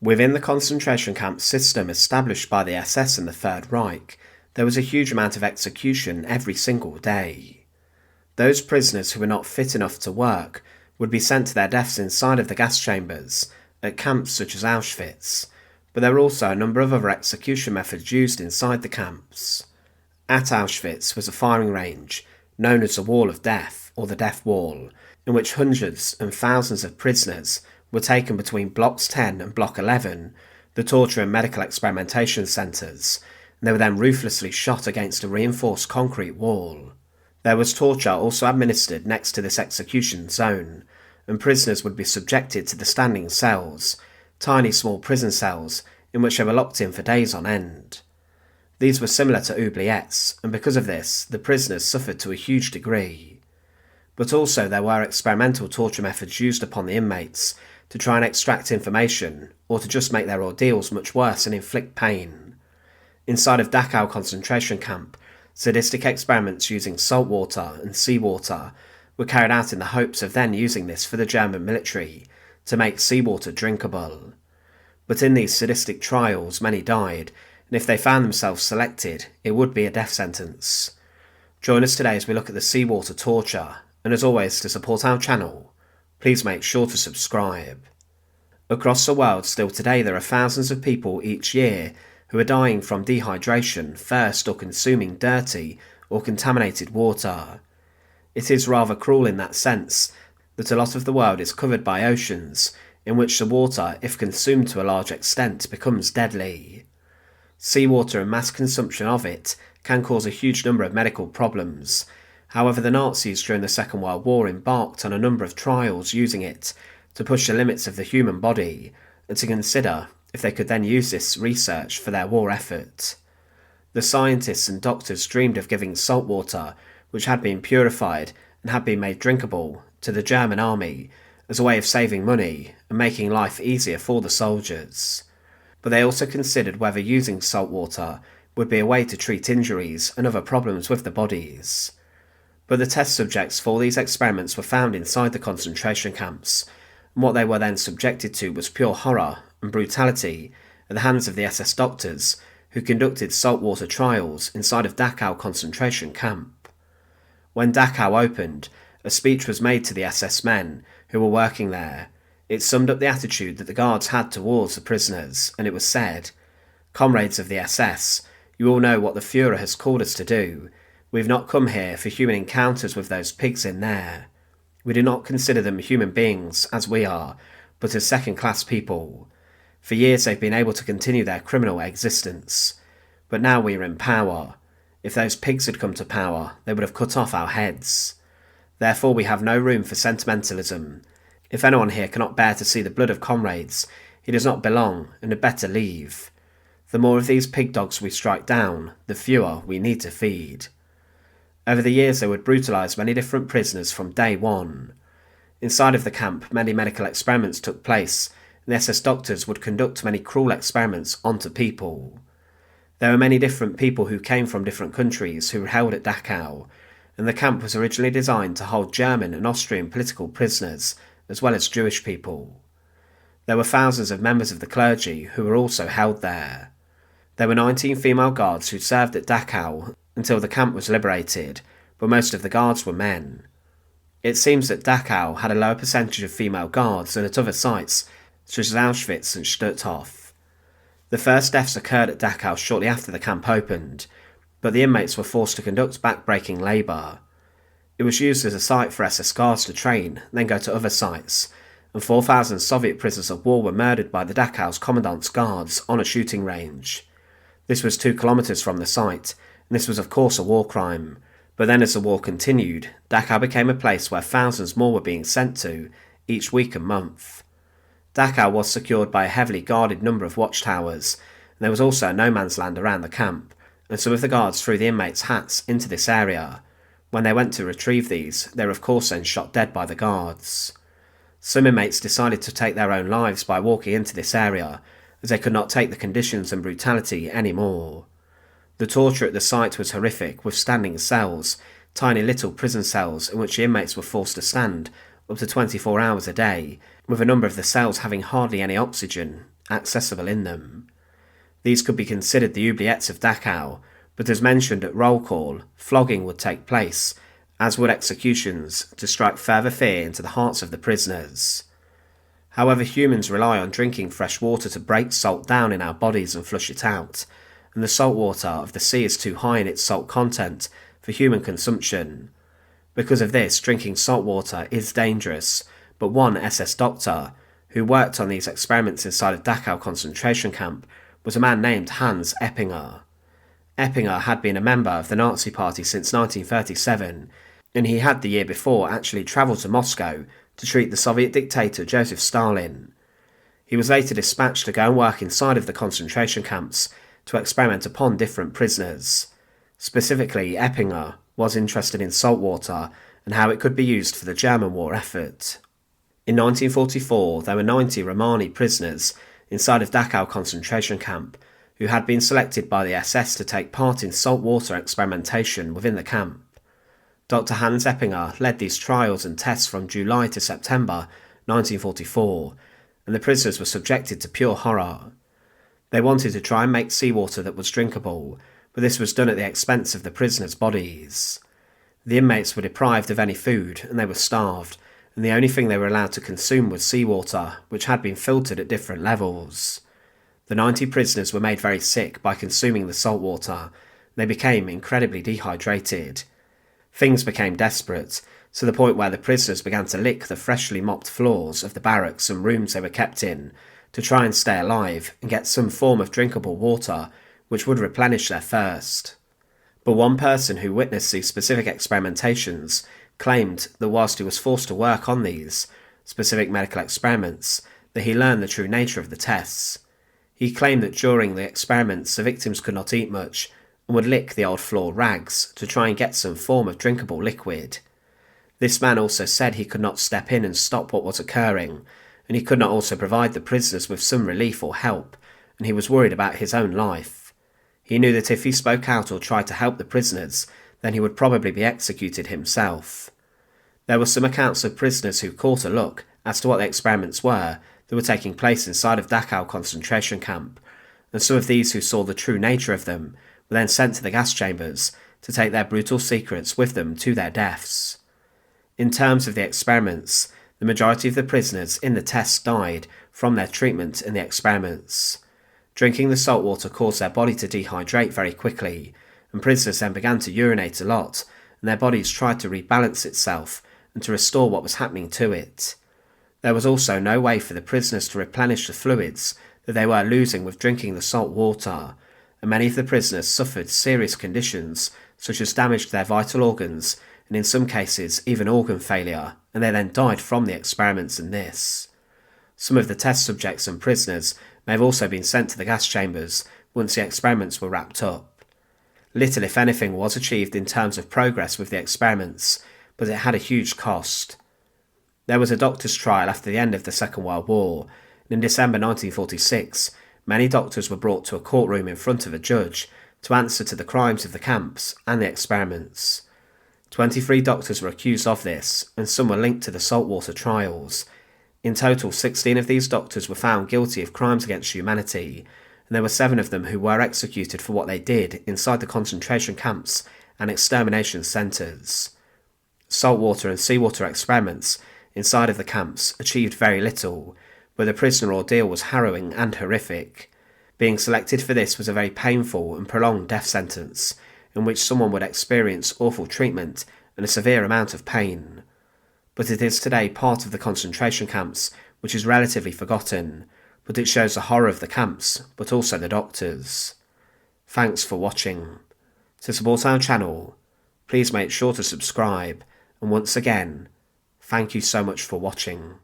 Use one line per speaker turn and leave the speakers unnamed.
Within the concentration camp system established by the SS and the Third Reich, there was a huge amount of execution every single day. Those prisoners who were not fit enough to work would be sent to their deaths inside of the gas chambers, at camps such as Auschwitz, but there were also a number of other execution methods used inside the camps. At Auschwitz was a firing range, known as the Wall of Death, or the Death Wall, in which hundreds and thousands of prisoners were taken between Blocks 10 and Block 11, the torture and medical experimentation centres, and they were then ruthlessly shot against a reinforced concrete wall. There was torture also administered next to this execution zone, and prisoners would be subjected to the standing cells, tiny small prison cells in which they were locked in for days on end. These were similar to oubliettes, and because of this, the prisoners suffered to a huge degree. But also there were experimental torture methods used upon the inmates to try and extract information, or to just make their ordeals much worse and inflict pain. Inside of Dachau concentration camp, sadistic experiments using saltwater and seawater were carried out in the hopes of then using this for the German military to make seawater drinkable. But in these sadistic trials, many died, and if they found themselves selected, it would be a death sentence. Join us today as we look at the seawater torture, and as always, to support our channel, please make sure to subscribe. Across the world still today there are thousands of people each year who are dying from dehydration, thirst, or consuming dirty or contaminated water. It is rather cruel in that sense that a lot of the world is covered by oceans in which the water, if consumed to a large extent, becomes deadly. Seawater and mass consumption of it can cause a huge number of medical problems. However, the Nazis during the Second World War embarked on a number of trials using it to push the limits of the human body and to consider if they could then use this research for their war effort. The scientists and doctors dreamed of giving salt water, which had been purified and had been made drinkable, to the German army as a way of saving money and making life easier for the soldiers. But they also considered whether using salt water would be a way to treat injuries and other problems with the bodies. But the test subjects for these experiments were found inside the concentration camps, and what they were then subjected to was pure horror and brutality at the hands of the SS doctors who conducted saltwater trials inside of Dachau concentration camp. When Dachau opened, a speech was made to the SS men who were working there. It summed up the attitude that the guards had towards the prisoners, and it was said, "Comrades of the SS, you all know what the Führer has called us to do. We've not come here for human encounters with those pigs in there. We do not consider them human beings, as we are, but as second-class people. For years they've been able to continue their criminal existence. But now we are in power. If those pigs had come to power, they would have cut off our heads. Therefore we have no room for sentimentalism. If anyone here cannot bear to see the blood of comrades, he does not belong and had better leave. The more of these pig dogs we strike down, the fewer we need to feed." Over the years they would brutalise many different prisoners from day one. Inside of the camp many medical experiments took place, and the SS doctors would conduct many cruel experiments onto people. There were many different people who came from different countries who were held at Dachau, and the camp was originally designed to hold German and Austrian political prisoners, as well as Jewish people. There were thousands of members of the clergy who were also held there. There were 19 female guards who served at Dachau until the camp was liberated, but most of the guards were men. It seems that Dachau had a lower percentage of female guards than at other sites, such as Auschwitz and Stutthof. The first deaths occurred at Dachau shortly after the camp opened, but the inmates were forced to conduct back-breaking labour. It was used as a site for SS guards to train, then go to other sites, and 4,000 Soviet prisoners of war were murdered by the Dachau's commandant's guards on a shooting range. This was 2 kilometres from the site, and this was of course a war crime, but then as the war continued, Dachau became a place where thousands more were being sent to, each week and month. Dachau was secured by a heavily guarded number of watchtowers, and there was also no man's land around the camp, and some of the guards threw the inmates' hats into this area. When they went to retrieve these, they were of course then shot dead by the guards. Some inmates decided to take their own lives by walking into this area, as they could not take the conditions and brutality anymore. The torture at the site was horrific, with standing cells, tiny little prison cells in which the inmates were forced to stand up to 24 hours a day, with a number of the cells having hardly any oxygen, accessible in them. These could be considered the oubliettes of Dachau, but as mentioned at roll call, flogging would take place, as would executions, to strike further fear into the hearts of the prisoners. However, humans rely on drinking fresh water to break salt down in our bodies and flush it out, and the salt water of the sea is too high in its salt content for human consumption. Because of this, drinking salt water is dangerous, but one SS doctor, who worked on these experiments inside of Dachau concentration camp, was a man named Hans Eppinger. Eppinger had been a member of the Nazi Party since 1937, and he had the year before actually travelled to Moscow to treat the Soviet dictator Joseph Stalin. He was later dispatched to go and work inside of the concentration camps to experiment upon different prisoners. Specifically, Eppinger was interested in salt water and how it could be used for the German war effort. In 1944, there were 90 Romani prisoners inside of Dachau concentration camp who had been selected by the SS to take part in saltwater experimentation within the camp. Dr. Hans Eppinger led these trials and tests from July to September 1944, and the prisoners were subjected to pure horror. They wanted to try and make seawater that was drinkable, but this was done at the expense of the prisoners' bodies. The inmates were deprived of any food, and they were starved, and the only thing they were allowed to consume was seawater, which had been filtered at different levels. The 90 prisoners were made very sick by consuming the salt water. They became incredibly dehydrated. Things became desperate, to the point where the prisoners began to lick the freshly mopped floors of the barracks and rooms they were kept in to try and stay alive and get some form of drinkable water which would replenish their thirst. But one person who witnessed these specific experimentations claimed that whilst he was forced to work on these specific medical experiments, that he learned the true nature of the tests. He claimed that during the experiments the victims could not eat much and would lick the old floor rags to try and get some form of drinkable liquid. This man also said he could not step in and stop what was occurring, and he could not also provide the prisoners with some relief or help, and he was worried about his own life. He knew that if he spoke out or tried to help the prisoners, then he would probably be executed himself. There were some accounts of prisoners who caught a look as to what the experiments were that were taking place inside of Dachau concentration camp, and some of these who saw the true nature of them were then sent to the gas chambers to take their brutal secrets with them to their deaths. In terms of the experiments, the majority of the prisoners in the tests died from their treatment in the experiments. Drinking the salt water caused their body to dehydrate very quickly, and prisoners then began to urinate a lot, and their bodies tried to rebalance itself and to restore what was happening to it. There was also no way for the prisoners to replenish the fluids that they were losing with drinking the salt water, and many of the prisoners suffered serious conditions such as damage to their vital organs and in some cases even organ failure, and they then died from the experiments in this. Some of the test subjects and prisoners may have also been sent to the gas chambers once the experiments were wrapped up. Little, if anything, was achieved in terms of progress with the experiments, but it had a huge cost. There was a doctor's trial after the end of the Second World War, and in December 1946, many doctors were brought to a courtroom in front of a judge to answer to the crimes of the camps and the experiments. 23 doctors were accused of this, and some were linked to the saltwater trials. In total, 16 of these doctors were found guilty of crimes against humanity, and there were 7 of them who were executed for what they did inside the concentration camps and extermination centres. Saltwater and seawater experiments inside of the camps achieved very little, but the prisoner ordeal was harrowing and horrific. Being selected for this was a very painful and prolonged death sentence, in which someone would experience awful treatment and a severe amount of pain. But it is today part of the concentration camps, which is relatively forgotten, but it shows the horror of the camps, but also the doctors. Thanks for watching. To support our channel, please make sure to subscribe, and once again, thank you so much for watching.